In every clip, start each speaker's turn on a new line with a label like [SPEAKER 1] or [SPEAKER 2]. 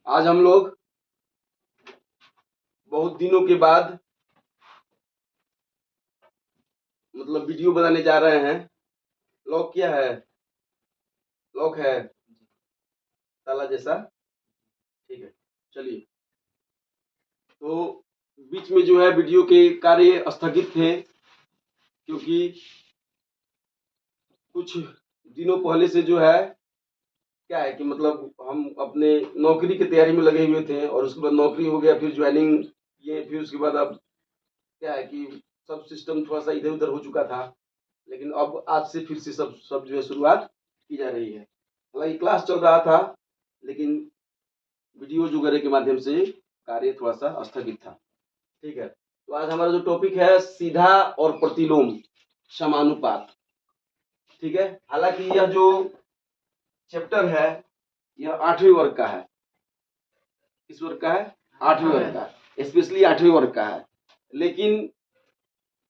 [SPEAKER 1] आज हम लोग बहुत दिनों के बाद मतलब वीडियो बनाने जा रहे हैं। लॉक क्या है? लॉक है ताला जैसा। ठीक है, चलिए। तो बीच में जो है वीडियो के कार्य स्थगित थे, क्योंकि कुछ दिनों पहले से जो है क्या है कि मतलब हम अपने नौकरी की तैयारी में लगे हुए थे, और उसके बाद नौकरी हो गया, फिर ज्वाइनिंग किए, फिर उसके बाद अब क्या है कि सब सिस्टम थोड़ा सा इधर उधर हो चुका था। लेकिन अब आज से फिर से सब सब जो है शुरुआत की जा रही है। हालांकि क्लास चल रहा था, लेकिन वीडियो वगैरह के माध्यम से कार्य थोड़ा सा स्थगित था। ठीक है, तो आज हमारा जो टॉपिक है सीधा और प्रतिलोम समानुपात। ठीक है, हालांकि यह जो चैप्टर है यह 8वें वर्ग का है। किस वर्ग का है? 8वें वर्ग का, स्पेशली 8वें वर्ग का है। लेकिन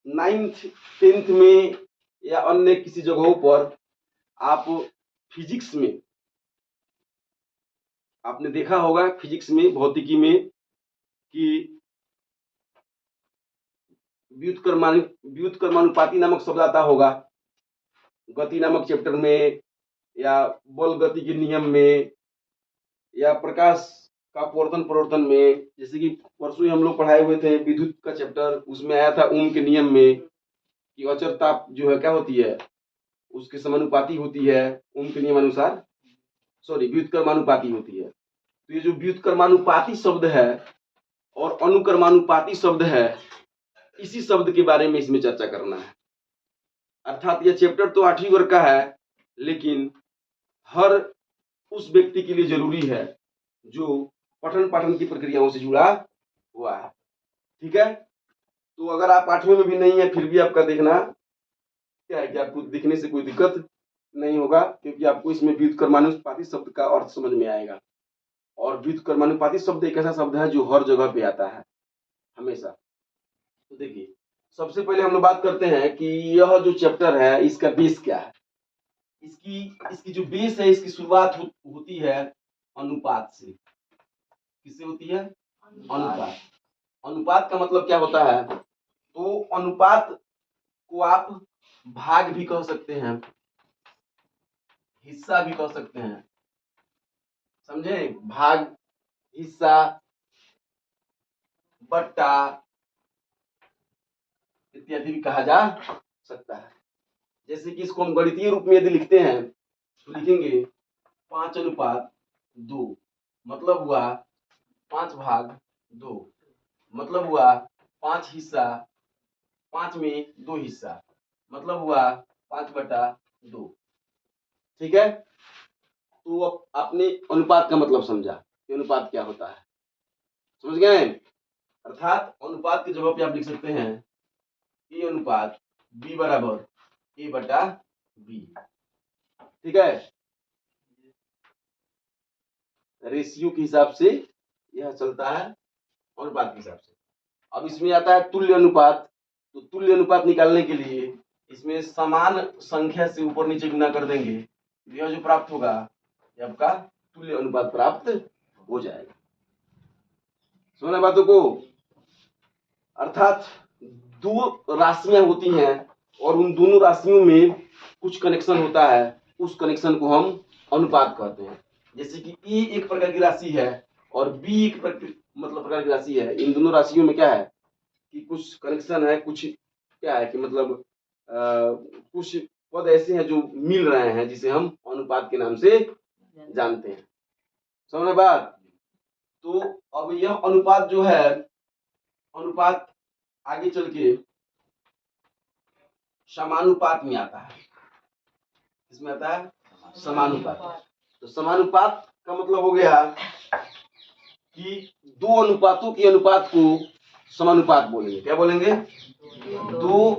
[SPEAKER 1] 9th 10th में या अन्य किसी जगहों पर आप फिजिक्स में आपने देखा होगा, फिजिक्स में, भौतिकी में, कि व्युत्क्रमानुपाती नामक शब्द आता होगा गति नामक चैप्टर में, या बल गति के नियम में, या प्रकाश का अपवर्तन प्रवर्तन में। जैसे कि परसों ही हम लोग पढ़ाए हुए थे विद्युत का चैप्टर, उसमें आया था ओम के नियम में कि अचर ताप जो है क्या होती है, उसके समानुपाती होती है ओम के नियम अनुसार, सॉरी व्युत्क्रमानुपाती होती है। तो ये जो व्युत्क्रमानुपाती शब्द है और अनुक्रमानुपाती शब्द है, इसी शब्द के बारे में इसमें चर्चा करना है। अर्थात यह चैप्टर तो 8वीं वर्ग का है, लेकिन हर उस व्यक्ति के लिए जरूरी है जो पठन पाठन की प्रक्रियाओं से जुड़ा हुआ है। ठीक है, तो अगर आप 8वीं में भी नहीं है, फिर भी आपका देखना क्या है कि आपको दिखने से कोई दिक्कत नहीं होगा, क्योंकि आपको इसमें व्युत्क्रमानुपाती शब्द का अर्थ समझ में आएगा। और व्युत्क्रमानुपाती शब्द एक ऐसा शब्द है जो हर जगह पे आता है हमेशा। तो देखिए, सबसे पहले हम लोग बात करते हैं कि यह जो चैप्टर है इसका बेस क्या है। इसकी इसकी जो बेस है, इसकी शुरुआत होती है अनुपात से। किससे होती है? अनुपात। अनुपात का मतलब क्या होता है? तो अनुपात को आप भाग भी कह सकते हैं, हिस्सा भी कह सकते हैं। समझे? भाग, हिस्सा, बट्टा इत्यादि भी कहा जा सकता है। जैसे कि इसको हम गणितीय रूप में यदि लिखते हैं तो लिखेंगे 5:2, मतलब हुआ 5/2, मतलब हुआ 5 हिस्सा, 5 में 2 हिस्सा, मतलब हुआ 5/2। ठीक है, तो अब आपने अनुपात का मतलब समझा कि अनुपात क्या होता है, समझ गए? अर्थात अनुपात की जगह पे आप लिख सकते हैं ए अनुपात बी बराबर A/B। ठीक है, रेशियो के हिसाब से यह चलता है अनुपात के हिसाब से। अब इसमें आता है तुल्य अनुपात। तो तुल्य अनुपात निकालने के लिए इसमें समान संख्या से ऊपर नीचे गुना कर देंगे, यह जो प्राप्त होगा ये आपका तुल्य अनुपात प्राप्त हो जाएगा। समझना बातों को? अर्थात दो राशियां होती हैं और उन दोनों राशियों में कुछ कनेक्शन होता है, उस कनेक्शन को हम अनुपात कहते हैं। जैसे कि ए एक प्रकार की राशि है और बी एक प्रकार की राशि है। इन दोनों राशियों में क्या है कि कुछ कनेक्शन है, कुछ क्या है कि मतलब कुछ पद ऐसे हैं जो मिल रहे हैं, जिसे हम अनुपात के नाम से जानते हैं। समझ बात? तो अब यह अनुपात जो है, अनुपात आगे चल के समानुपात में आता है। इसमें आता है समानुपात। तो समानुपात का मतलब हो गया कि दो अनुपातों के अनुपात को समानुपात बोलेंगे। क्या बोलेंगे? दो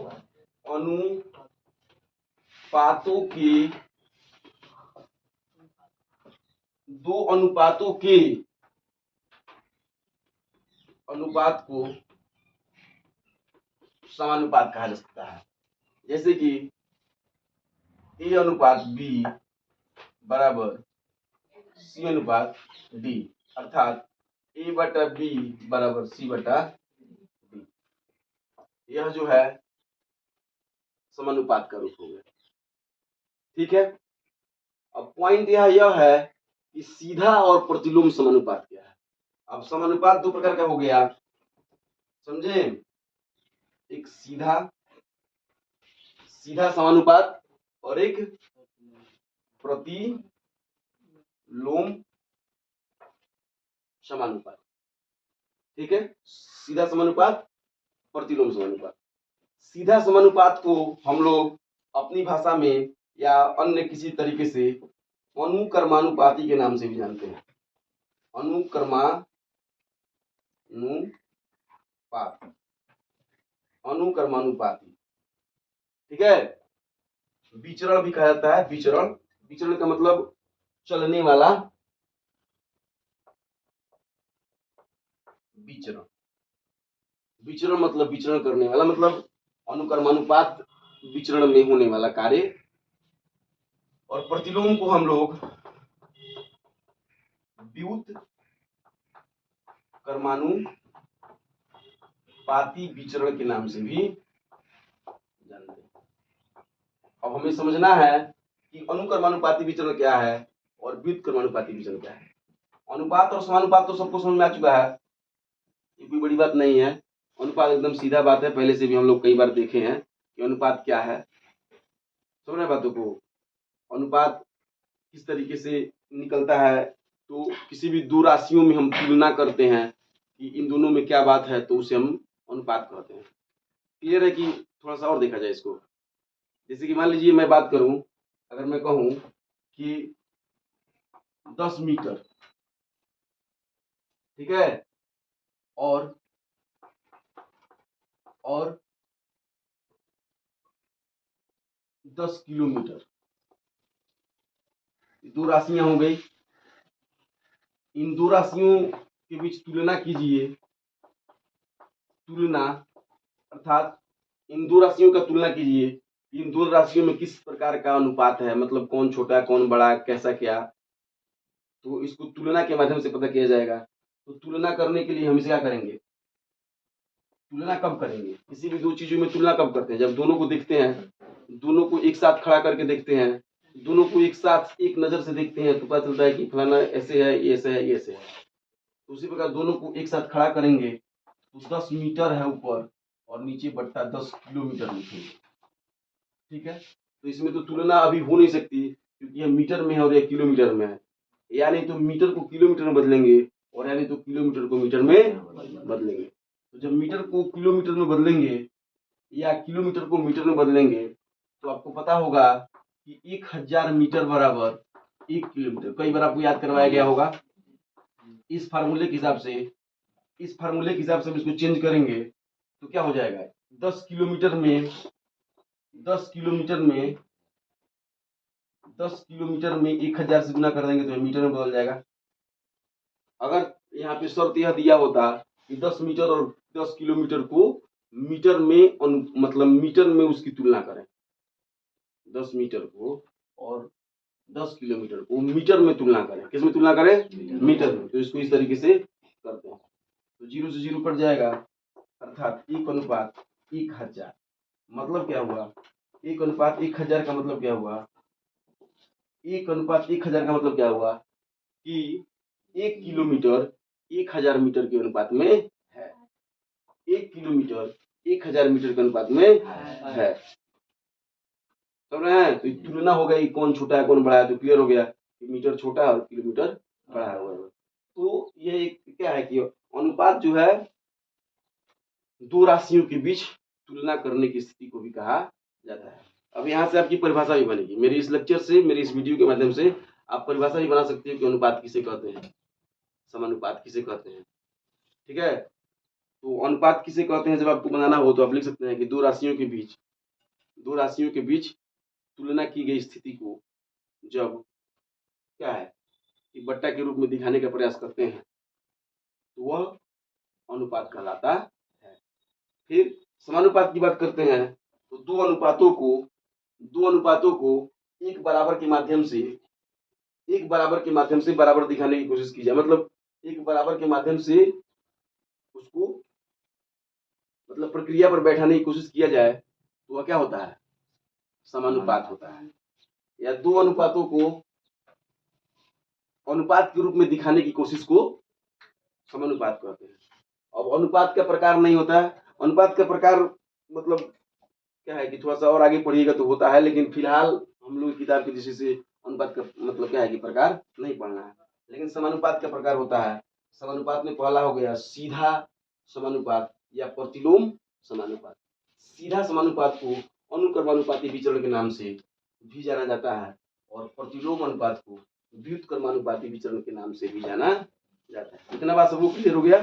[SPEAKER 1] अनुपातों के अनुपात को समानुपात कहा जा सकता है। जैसे कि A/B बराबर C/D। अर्थात A बटा B बराबर C बटा D। यह जो है समानुपात का रूप हो गया। ठीक है, अब पॉइंट यह है कि सीधा और प्रतिलोम समानुपात क्या है। अब समानुपात दो प्रकार का हो गया, समझे? एक सीधा सीधा समानुपात और एक प्रतिलोम समानुपात। ठीक है, सीधा समानुपात, प्रतिलोम समानुपात। सीधा समानुपात को हम लोग अपनी भाषा में या अन्य किसी तरीके से अनुक्रमानुपाती के नाम से भी जानते हैं। अनुक्रमानुपाती। ठीक है, विचरण भी कहा जाता है। विचरण, विचरण का मतलब चलने वाला, विचरण, विचरण मतलब विचरण करने वाला, मतलब अनुक्रमानुपात विचरण में होने वाला कार्य। और प्रतिलोम को हम लोग व्युत्क्रमानुपाती विचरण के नाम से भी जानते हैं। अब हमें समझना है कि अनुक्रमानुपाती विचरण क्या है और व्युत्क्रमानुपाती विचरण क्या है। अनुपात और समानुपात तो सबको समझ में आ चुका है, ये कोई बड़ी बात नहीं है। अनुपात एकदम सीधा बात है, पहले से भी हम लोग कई बार देखे हैं कि अनुपात क्या है। समझ रहे बातों को? अनुपात किस तरीके से निकलता है, तो किसी भी दो राशियों में हम तुलना करते हैं कि इन दोनों में क्या बात है, तो उसे हम अनुपात कहते हैं। क्लियर है कि थोड़ा सा और देखा जाए इसको? जैसे कि मान लीजिए मैं बात करूं, अगर मैं कहूं कि 10 मीटर, ठीक है, और 10 किलोमीटर, दो राशियां हो गई। इन दो राशियों के बीच तुलना कीजिए। तुलना अर्थात इन दो राशियों का तुलना कीजिए, इन दो राशियों में किस प्रकार का अनुपात है, मतलब कौन छोटा कौन बड़ा, कैसा क्या, तो इसको तुलना के माध्यम से पता किया जाएगा। तो तुलना करने के लिए हम इसे क्या करेंगे? तुलना कब करेंगे? किसी भी दो चीजों में तुलना कब करते हैं? जब दोनों को देखते हैं, दोनों को एक साथ खड़ा करके देखते हैं, दोनों को एक साथ एक नजर से देखते हैं, तो पता चलता है कि फलाना ऐसे है, ये ऐसे है, ये ऐसे है। तो उसी प्रकार दोनों को एक साथ खड़ा करेंगे तो 10 मीटर है ऊपर और नीचे बट्टा 10 किलोमीटर लिखेंगे। ठीक है, तो इसमें तो तुलना अभी हो नहीं सकती क्योंकि यह मीटर में है और यह किलोमीटर में है। यानी तो मीटर को किलोमीटर में बदलेंगे और यानी तो किलोमीटर को मीटर में बदलेंगे। तो जब मीटर को किलोमीटर में बदलेंगे या किलोमीटर को मीटर में बदलेंगे तो आपको पता होगा कि 1000 मीटर बराबर 1 किलोमीटर। कई बार आपको याद करवाया गया होगा। इस फार्मूले के हिसाब से, इस फार्मूले के हिसाब से हम इसको चेंज करेंगे तो क्या हो जाएगा? 10 किलोमीटर में 10 किलोमीटर में 1000 से गुना कर देंगे तो मीटर में बदल जाएगा। अगर यहाँ पे शर्त यह दिया होता कि 10 मीटर और 10 किलोमीटर को मीटर में मतलब मीटर में उसकी तुलना करें, 10 मीटर को और 10 किलोमीटर को मीटर में तुलना करें। किस में तुलना करें? मीटर में। तो इसको इस तरीके से करते हैं तो 0 से 0 कट जाएगा, अर्थात 1:1000। मतलब क्या हुआ? 1:1000 का मतलब क्या हुआ? 1:1000 का मतलब क्या हुआ कि 1 किलोमीटर 1000 मीटर के अनुपात में है। 1 किलोमीटर 1000 मीटर के अनुपात में है। समझ रहे हैं? तो तुलना हो गई, कौन छोटा है कौन बड़ा है, तो क्लियर हो गया कि मीटर छोटा और किलोमीटर बड़ा है। तो ये एक क्या है कि अनुपात जो है दो राशियों के बीच तुलना करने की स्थिति को भी कहा जाता है। अब यहाँ से आपकी परिभाषा भी बनेगी। मेरे इस लेक्चर से, मेरे इस वीडियो के माध्यम से आप परिभाषा भी बना सकते हैं कि अनुपात किसे कहते हैं, समानुपात किसे कहते हैं। ठीक है, तो अनुपात किसे कहते हैं जब आपको बनाना हो तो आप लिख सकते हैं कि दो राशियों के बीच तुलना की गई स्थिति को जब क्या है कि बट्टा के रूप में दिखाने का प्रयास करते हैं तो वह अनुपात कहलाता है। फिर समानुपात की बात करते हैं तो दो अनुपातों को एक बराबर के माध्यम से बराबर दिखाने की कोशिश की जाए। मतलब एक बराबर के माध्यम से उसको मतलब प्रक्रिया पर बैठाने की कोशिश किया जाए तो वह क्या होता है, समानुपात होता है। या दो अनुपातों को अनुपात के रूप में दिखाने की कोशिश को समानुपात कहते हैं। अब अनुपात का प्रकार नहीं होता है, अनुपात का प्रकार मतलब क्या है कि थोड़ा सा और आगे पढ़िएगा तो होता है, लेकिन फिलहाल हम लोग किताब के विषय से अनुपात का मतलब क्या है कि प्रकार नहीं पढ़ना है। लेकिन समानुपात का प्रकार होता है। समानुपात में पहला हो गया सीधा समानुपात या प्रतिलोम समानुपात। सीधा समानुपात को अनुक्रमानुपाती विचरण के नाम से भी जाना जाता है और प्रतिलोम अनुपात को व्युत्क्रमानुपाती विचरण के नाम से भी जाना जाता है। इतना बात सबको क्लियर हो गया?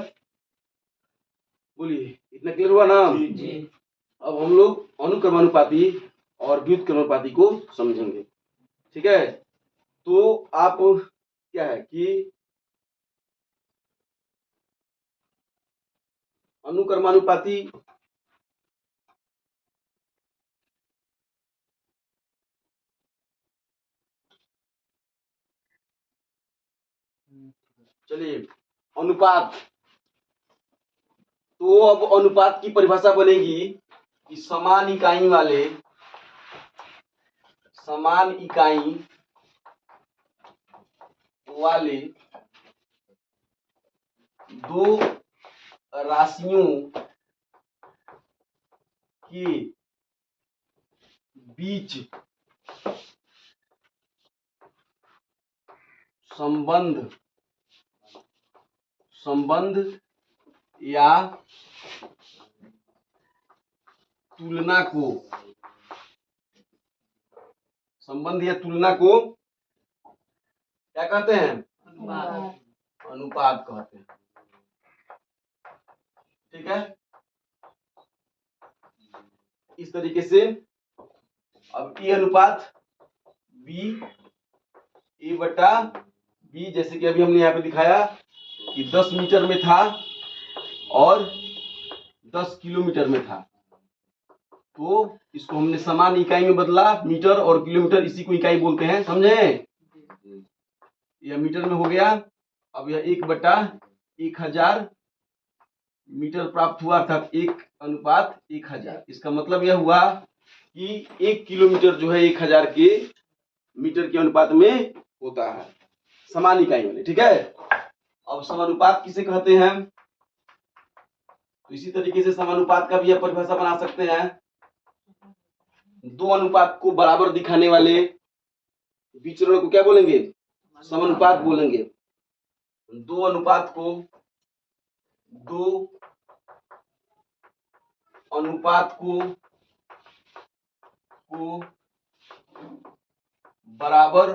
[SPEAKER 1] बोलिए, इतना क्लियर हुआ ना? जी। अब हम लोग अनुक्रमानुपाती और व्युत्क्रमानुपाती को समझेंगे। ठीक है, तो आप क्या है कि अनुक्रमानुपाती चलिए अनुपात, तो अब अनुपात की परिभाषा बनेगी कि समान इकाई वाले दो राशियों के बीच संबंध या तुलना को क्या कहते हैं? अनुपात कहते हैं। ठीक है, इस तरीके से अब ए अनुपात बी ए बटा बी, जैसे कि अभी हमने यहाँ पे दिखाया कि 10 मीटर में था और 10 किलोमीटर में था, तो इसको हमने समान इकाई में बदला, मीटर और किलोमीटर इसी को इकाई बोलते हैं, समझे? यह मीटर में हो गया। अब यह 1/1000 मीटर प्राप्त हुआ, अर्थात 1:1000। इसका मतलब यह हुआ कि 1 किलोमीटर जो है 1000 के मीटर के अनुपात में होता है, समान इकाई में। ठीक है, अब समानुपात किसे कहते हैं? तो इसी तरीके से समानुपात का भी आप परिभाषा बना सकते हैं। दो अनुपात को बराबर दिखाने वाले विचरण को क्या बोलेंगे? समानुपात बोलेंगे। दो अनुपात को बराबर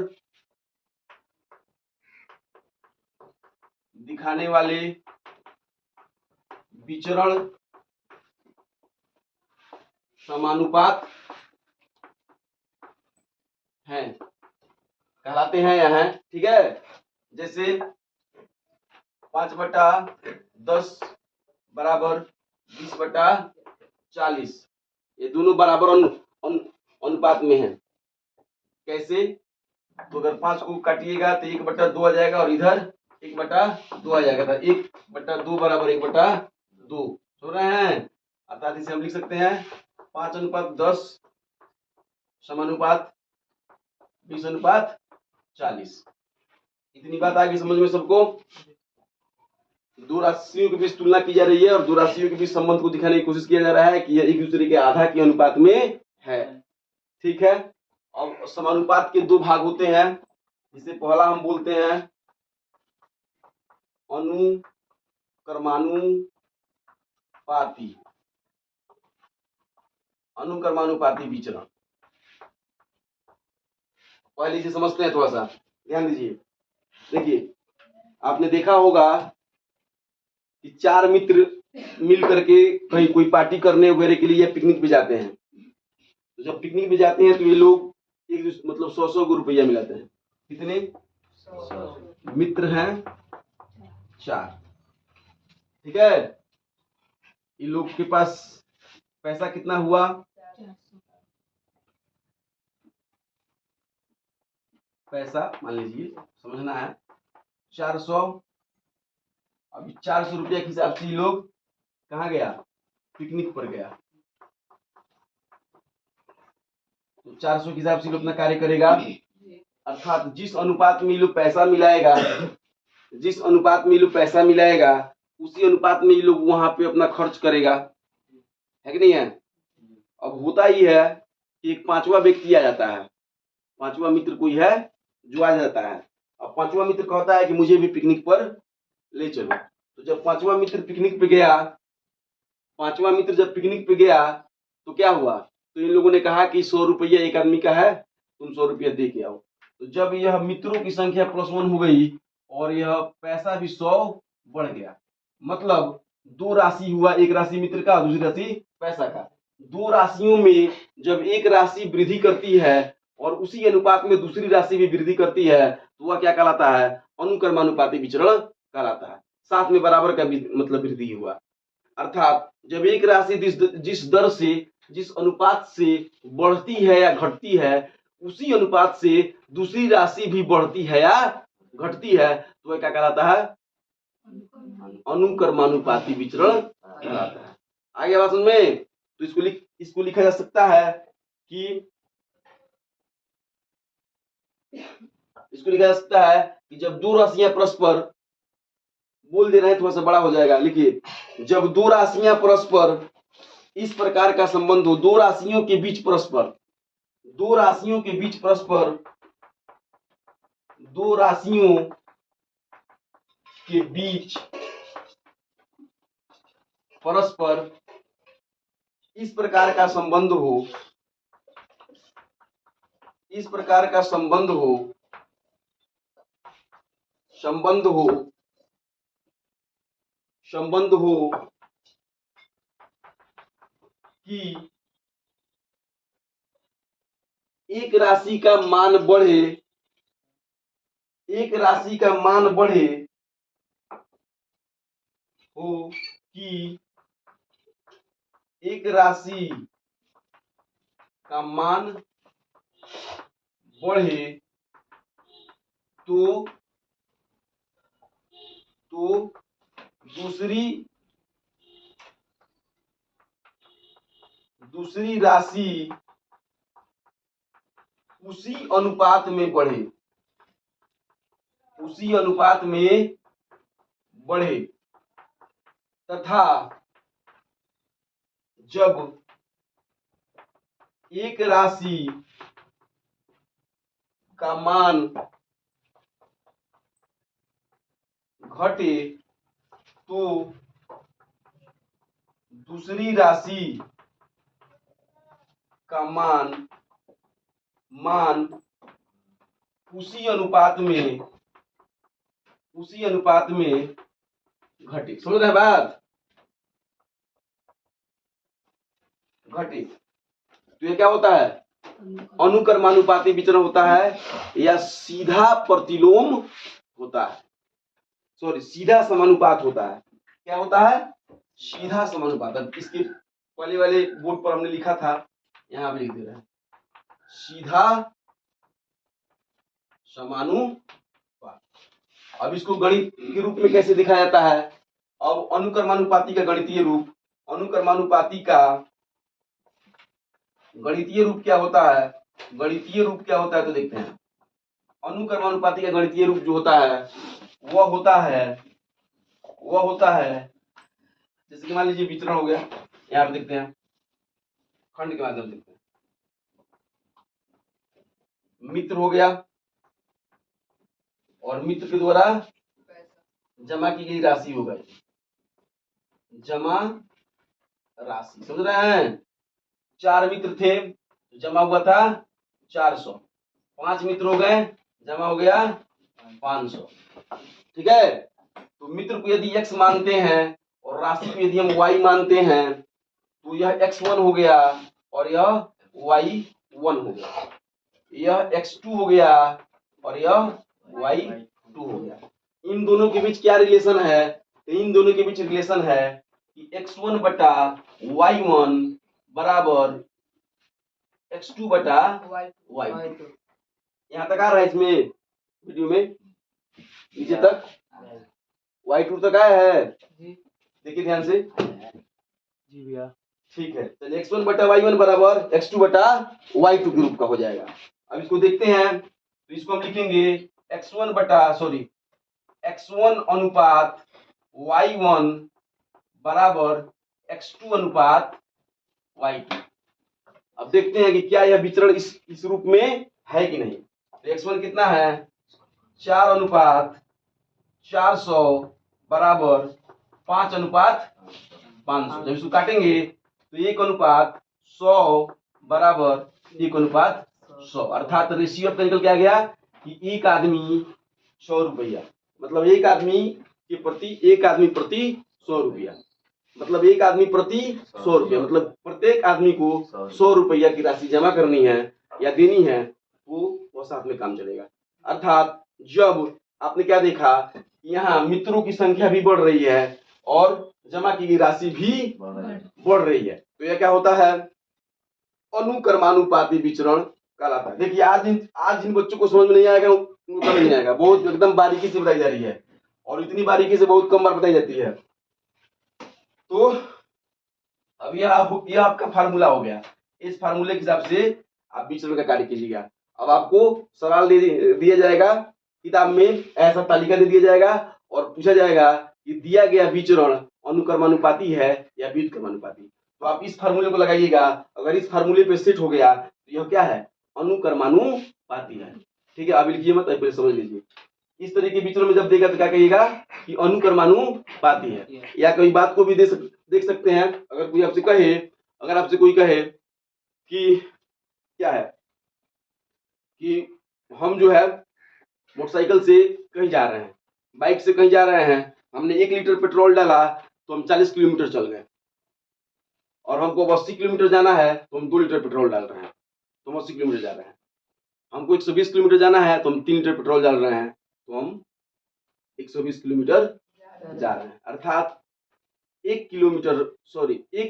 [SPEAKER 1] दिखाने वाले विचरण समानुपात हैं, कहलाते हैं यहाँ। ठीक है, जैसे 5/10 बराबर 20/40, ये दोनों बराबर अनुपात में हैं। कैसे? तो अगर 5 को काटिएगा तो 1/2 आ जाएगा और इधर 1/2 आ जाएगा, तो 1/2 बराबर 1/2। सुन रहे हैं? अर्थात इसे हम लिख सकते हैं 5:10 समानुपात 20:40। इतनी बात आगे समझ में सबको? दो राशियों के बीच तुलना की जा रही है और दो राशियों के बीच संबंध को दिखाने की कोशिश किया जा रहा है कि यह एक दूसरे के आधा के अनुपात में है। ठीक है, अब समानुपात के दो भाग होते हैं, जिसे पहला हम बोलते हैं अनुक्रमानुपाती विचरण। पहले इसे समझते हैं, थोड़ा सा ध्यान दीजिए। देखिए, आपने देखा होगा कि चार मित्र मिल करके कहीं कोई पार्टी करने वगैरह के लिए या पिकनिक पे जाते हैं। तो जब पिकनिक पे जाते हैं तो ये लोग एक मतलब 100 को रुपया मिलाते हैं। कितने? 100। मित्र हैं 4। ठीक है, इन लोग के पास पैसा कितना हुआ? पैसा मान लीजिए, समझना है, 400 अभी 400 रुपया के हिसाब से ये लोग कहाँ गया, पिकनिक पर गया। तो 400 के हिसाब से लोग अपना कार्य करेगा, अर्थात जिस अनुपात में ये लोग पैसा मिलाएगा, जिस अनुपात में ये लोग पैसा मिलाएगा उसी अनुपात में ये लोग वहां पे अपना खर्च करेगा, है कि नहीं है। अब होता ही है कि एक पांचवा व्यक्ति आ जाता है, पांचवा मित्र कोई है जो आ जाता है। अब पांचवा मित्र कहता है कि मुझे भी पिकनिक पर ले चलो। तो जब पांचवा मित्र पिकनिक पे गया, पांचवा मित्र जब पिकनिक पे गया तो क्या हुआ, तो इन लोगों ने कहा कि 100 रुपया एक आदमी का है, तुम 100 रुपया दे के आओ। तो जब यह मित्रों की संख्या +1 हो गई और यह पैसा भी 100 बढ़ गया, मतलब दो राशि हुआ, एक राशि मित्र का, दूसरी राशि पैसा का। दो राशियों में जब एक राशि वृद्धि करती है और उसी अनुपात में दूसरी राशि भी वृद्धि करती है तो वह क्या कहलाता है, अनुक्रमानुपाती विचरण कहलाता है। साथ में बराबर का भी मतलब वृद्धि हुआ, अर्थात जब एक राशि जिस दर से, जिस अनुपात से बढ़ती है या घटती है उसी अनुपात से दूसरी राशि भी बढ़ती है या घटती है तो वह क्या कहलाता है, अनुक्रमानुपाती विचरण कहलाता है। आगे बात समझ में। तो इसको लिखा जा सकता है कि जब दो राशियां परस्पर, बोल दे रहे हैं थोड़ा सा बड़ा हो जाएगा, लिखिए, जब दो राशियां परस्पर इस प्रकार का संबंध हो, दो राशियों के बीच परस्पर, दो राशियों के बीच परस्पर, दो राशियों के बीच परस्पर इस प्रकार का संबंध हो, इस प्रकार का संबंध हो, संबंध हो, संबंध हो कि एक राशि का मान बढ़े, एक राशि का मान बढ़े, हो कि एक राशि का मान बढ़े तो दूसरी राशि उसी अनुपात में बढ़े, उसी अनुपात में बढ़े, तथा जब एक राशि का मान घटे तो दूसरी राशि का मान उसी अनुपात में घटे। समझ रहे हैं बात, घटे तो ये क्या होता है, अनुक्रमानुपाती विचरण होता है या सीधा प्रतिलोम होता है, सॉरी सीधा समानुपात होता है। क्या होता है, सीधा समानुपात। अब इसके पहले वाले बोर्ड पर हमने लिखा था, यहाँ पे लिख दे रहे हैं, सीधा समानुपात। अब इसको गणित के रूप में कैसे दिखाया जाता है, अब अनुक्रमानुपाती का गणितीय रूप, अनुक्रमानुपाती का गणितीय रूप क्या होता है, गणितीय रूप क्या होता है तो देखते हैं। अनुक्रमानुपाती का गणितीय रूप जो होता है वह होता है जैसे कि मान लीजिए विचरण हो गया, यहाँ पे देखते हैं, खंड के माध्यम से देखते हैं, मित्र हो गया और मित्र के द्वारा जमा की गई राशि हो गई, जमा राशि। समझ रहे हैं, 4 मित्र थे जमा हुआ था 400, 5 मित्र हो गए जमा हो गया 500। ठीक है, तो मित्र को यदि x मानते हैं और राशि को यदि हम y मानते हैं तो यह x1 हो गया और यह y1 हो गया, यह x2 हो गया और यह y2 हो गया। इन दोनों के बीच क्या रिलेशन है, इन दोनों के बीच रिलेशन है कि x1 बटा y1 बराबर x2 बटा y2। यहाँ तक आ रहा है इसमें वीडियो में, नीचे तक y2 तक आया है
[SPEAKER 2] जी
[SPEAKER 1] देखिए ध्यान से।
[SPEAKER 2] जी भैया।
[SPEAKER 1] ठीक है, चलिए x1 बटा y1 बराबर x2 बटा y2 के रूप का हो जाएगा। अब इसको देखते हैं, तो इसको हम लिखेंगे x1 अनुपात y1 बराबर x2 अनुपात y2। अब देखते हैं कि क्या यह विचरण इस रूप में है कि नहीं। तो x1 कितना है, 4 अनुपात 400 बराबर 5 अनुपात 500। जब इसको काटेंगे तो 1 अनुपात 100 बराबर 1 अनुपात 100, अर्थात रेशियो अब निकल के आ गया कि एक आदमी 100 रुपया, मतलब एक आदमी प्रति 100 रुपया, मतलब एक आदमी प्रति 100 रुपया, मतलब प्रत्येक आदमी को 100 रुपया की राशि जमा करनी है या देनी है, वो साथ में काम चलेगा। अर्थात जब आपने क्या देखा, यहाँ मित्रों की संख्या भी बढ़ रही है और जमा की गई राशि भी बढ़ रही है, तो यह क्या होता है, अनुक्रमानुपाती विचरण कहलाता है। देखिए आज जिन बच्चों को समझ में नहीं आएगा उनको समझ नहीं आएगा, बहुत एकदम बारीकी से बताई जा रही है और इतनी बारीकी से बहुत कम बार बताई जाती है। तो अब यह आपका फार्मूला हो गया, इस फार्मूले के हिसाब से आप विचरण का कार्य कीजिएगा। अब आपको सवाल दिया जाएगा किताब में, ऐसा तालिका दे दिया जाएगा और पूछा जाएगा कि दिया गया विचरण अनुक्रमानुपाती है या व्युत्क्रमानुपाती। तो आप इस फार्मूले को लगाइएगा, अगर इस फार्मूले पे सेट हो गया तो यह क्या है, अनुक्रमानुपाती है। ठीक है, आप लिखिए मत, पहले समझ लीजिए। इस तरह के विचरण में जब देगा तो क्या कहिएगा कि अनुक्रमानुपाती है। या कोई बात को भी देख सकते हैं, अगर कोई आपसे कहे, अगर आपसे कोई कहे कि क्या है कि हम जो है मोटरसाइकिल से कहीं जा रहे हैं, बाइक से कहीं जा रहे हैं, हमने 1 लीटर पेट्रोल डाला तो हम 40 किलोमीटर चल गए, और हमको 80 किलोमीटर जाना है तो हम 2 लीटर पेट्रोल डाल रहे हैं तो हम 80 किलोमीटर जा रहे हैं। हमको 120 किलोमीटर जाना है तो हम 3 लीटर पेट्रोल डाल रहे हैं तो हम 120 किलोमीटर जा रहे हैं। अर्थात 1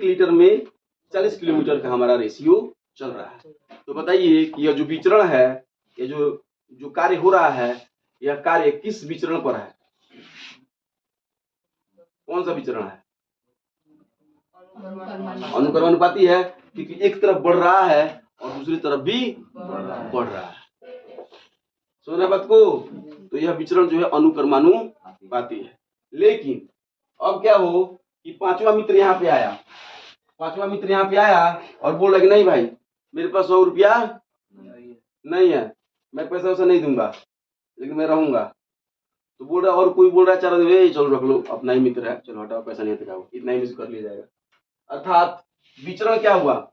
[SPEAKER 1] लीटर में 40 किलोमीटर का हमारा रेशियो चल रहा है। तो बताइए कि यह जो विचरण है, ये जो कार्य हो रहा है, यह कार्य किस विचरण पर है, कौन सा विचरण है, अनुक्रमानुपाती है, क्योंकि एक तरफ बढ़ रहा है और दूसरी तरफ भी बढ़ रहा है। सुना बात को, तो यह विचरण जो है अनुक्रमानुपाती है। लेकिन अब क्या हो कि पांचवा मित्र यहाँ पे आया, और बोल रहा कि नहीं भाई मेरे पास 100 रुपया नहीं है, मैं पैसा वैसा नहीं दूंगा लेकिन मैं रहूंगा। तो बोल रहा, और कोई बोल रहा है चलो रख लो, अपना ही मित्र है, चलो हटाओ, पैसा नहीं दिखाओ, इतना ही मिस कर लिया जाएगा। अर्थात विचरण क्या हुआ,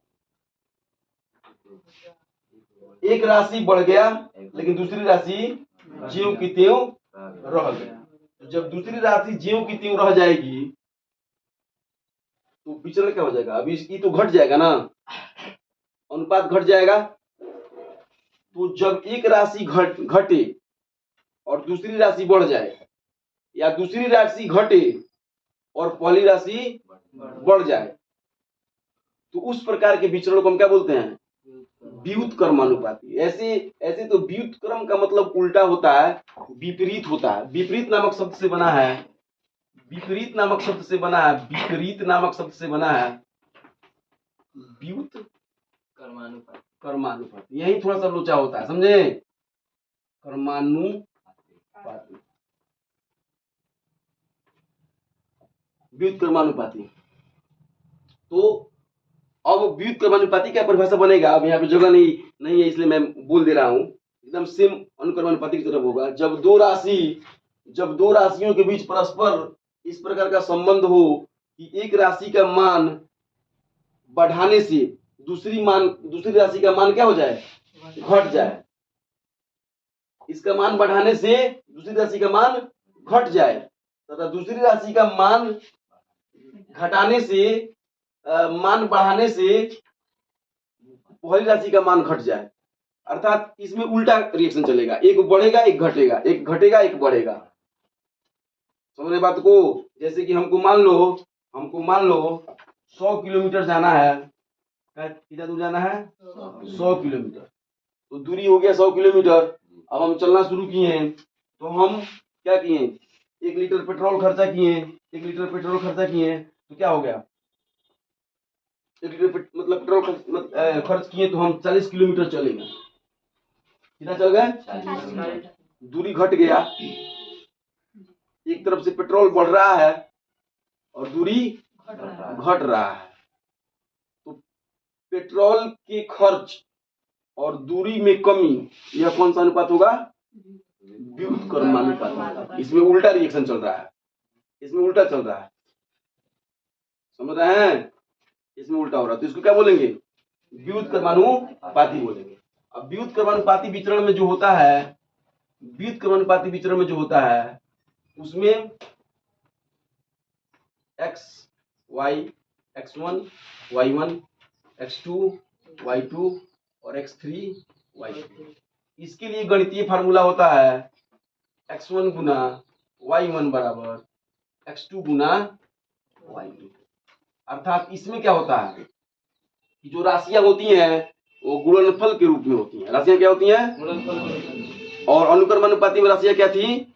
[SPEAKER 1] एक राशि बढ़ गया लेकिन दूसरी राशि ज्यों की त्यों रह गया। तो जब दूसरी राशि ज्यों की त्यों रह जाएगी तो विचरण क्या हो जाएगा, अभी इसकी तो घट जाएगा ना, अनुपात घट जाएगा। तो जब एक राशि घटे और दूसरी राशि बढ़ जाए, या दूसरी राशि घटे और पहली राशि बढ़ जाए, तो उस प्रकार के विचरण को हम क्या बोलते हैं, व्युत्क्रमानुपाती। ऐसे तो व्युत्क्रम का मतलब उल्टा होता है, विपरीत होता है। विपरीत नामक शब्द से बना है, विपरीत नामक शब्द से बना है व्युत्क्रमानुपाती। यही थोड़ा सा लोचा होता है, समझे, कर्मानुपाती, व्युत्क्रमानुपाती। तो अब व्युत्क्रमानुपाती क्या परिभाषा बनेगा, अब यहाँ पे जगह नहीं है इसलिए मैं बोल दे रहा हूँ, एकदम सेम अनुक्रमानुपाती की तरफ होगा। जब दो राशियों के बीच परस्पर इस प्रकार का संबंध हो कि एक राशि का मान बढ़ाने से दूसरी राशि का मान क्या हो जाए, घट जाए, इसका मान बढ़ाने से दूसरी राशि का मान घट जाए, तथा दूसरी राशि का मान घटाने से मान बढ़ाने से पहली राशि का मान घट जाए। अर्थात इसमें उल्टा रिएक्शन चलेगा, एक बढ़ेगा एक घटेगा, एक घटेगा एक बढ़ेगा। समझ रहे बात को, जैसे कि हमको मान लो 100 किलोमीटर जाना है, कितना दूर जाना है, 100 किलोमीटर, तो दूरी हो गया 100 किलोमीटर। अब हम चलना शुरू किए, तो हम क्या किए, 1 लीटर पेट्रोल खर्चा किए, 1 लीटर पेट्रोल खर्चा किए तो क्या हो गया, 1 लीटर मतलब पेट्रोल खर्च किए तो हम 40 किलोमीटर चलेंगे। कितना चल गए, दूरी घट गया। एक तरफ से पेट्रोल बढ़ रहा है और दूरी घट रहा है। तो पेट्रोल के खर्च और दूरी में कमी, यह कौन सा अनुपात होगा, व्युत्क्रमानुपात। इसमें उल्टा रिएक्शन चल रहा है, इसमें उल्टा चल रहा है, समझ रहे हैं, इसमें उल्टा हो रहा है। तो इसको क्या बोलेंगे, व्युत्क्रमानुपाती बोलेंगे। अब व्युत्क्रमानुपाती विचरण में जो होता है, व्युत्क्रमानुपाती विचरण में जो होता है उसमें x y x1 y1 x2 y2 और x3 y3, इसके लिए गणितीय फार्मूला होता है x1 गुना y1 बराबर x2 गुना y2। अर्थात इसमें क्या होता है कि जो राशियां होती हैं वो गुणनफल के रूप में होती हैं। राशियां क्या होती हैं, गुणनफल। और अनुक्रमानुपाती में राशियां क्या थी,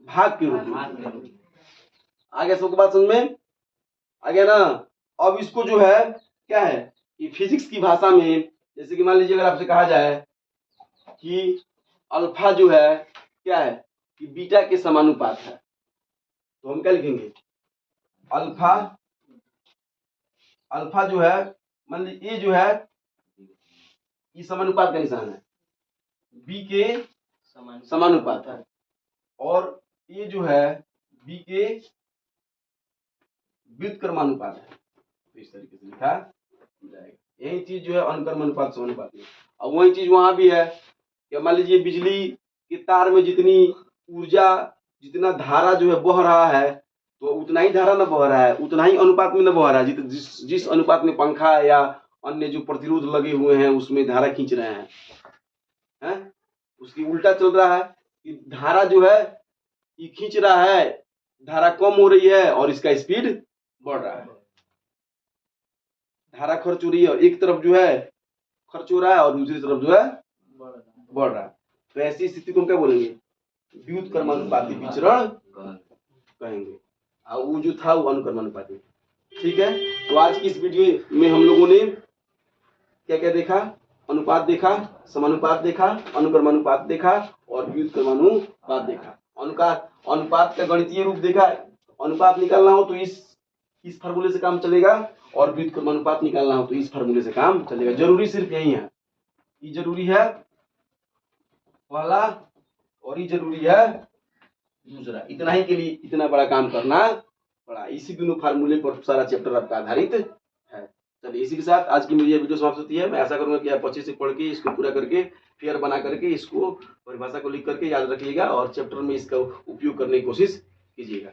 [SPEAKER 1] भाग के रूप में। आ गया सबको बात समझ में, आ गया ना। अब इसको जो है क्या है कि फिजिक्स की भाषा में, जैसे कि मान लीजिए अगर आपसे कहा जाए कि अल्फा जो है क्या है कि बीटा के समानुपात है, तो हम क्या लिखेंगे, अल्फा, अल्फा जो है मान लीजिए ये जो है ये समानुपात का निशान है, बी के समानुपात है, और ये जो है बी के व्युत्क्रमानुपात है। तो इस तरीके से लिखा जाएगा। यही चीज जो है अनुक्रमानुपात समानुपात में। अब वही चीज वहां भी है कि मान लीजिए बिजली के तार में जितनी ऊर्जा, जितना धारा जो है बह रहा है, तो उतना ही धारा न बह रहा है, उतना ही अनुपात में न बह रहा है। जिस अनुपात में पंखा या अन्य जो प्रतिरोध लगे हुए हैं उसमें धारा खींच रहे हैं, उसकी उल्टा चल रहा है कि धारा जो है ये खींच रहा है, धारा कम हो रही है और इसका स्पीड बढ़ रहा है। धारा खर्च हो रही है और एक तरफ जो है खर्च हो रहा है और दूसरी तरफ जो है बढ़ रहा है। तो ऐसी स्थिति को हम क्या बोलेंगे, व्युत्क्रमानुपाती विचरण कहेंगे। और वो जो था वो अनुक्रमानुपाती। ठीक है, तो आज की इस वीडियो में हम लोगों ने क्या क्या देखा, अनुपात देखा, समानुपात देखा, अनुक्रमानुपात देखा और व्युत्क्रमानुपात देखा। अनुपात का गणितीय रूप देखा। अनुपात निकालना हो तो इस फार्मूले से काम चलेगा और व्युत्क्रमानुपात निकालना हो तो इस फार्मूले से काम चलेगा। जरूरी सिर्फ यही है, ये जरूरी है पहला और ये जरूरी है दूसरा। इतना ही के लिए इतना बड़ा काम करना पड़ा। इसी दोनों फार्मूले पर सारा चैप्टर आपका आधारित है। चलिए, इसी के साथ आज की मेरी वीडियो समाप्त होती है। मैं आशा करूंगा कि आप अच्छे से पढ़ के इसको पूरा करके फेयर बना करके इसको परिभाषा को लिख करके याद रखिएगा और चैप्टर में इसका उपयोग करने की कोशिश कीजिएगा।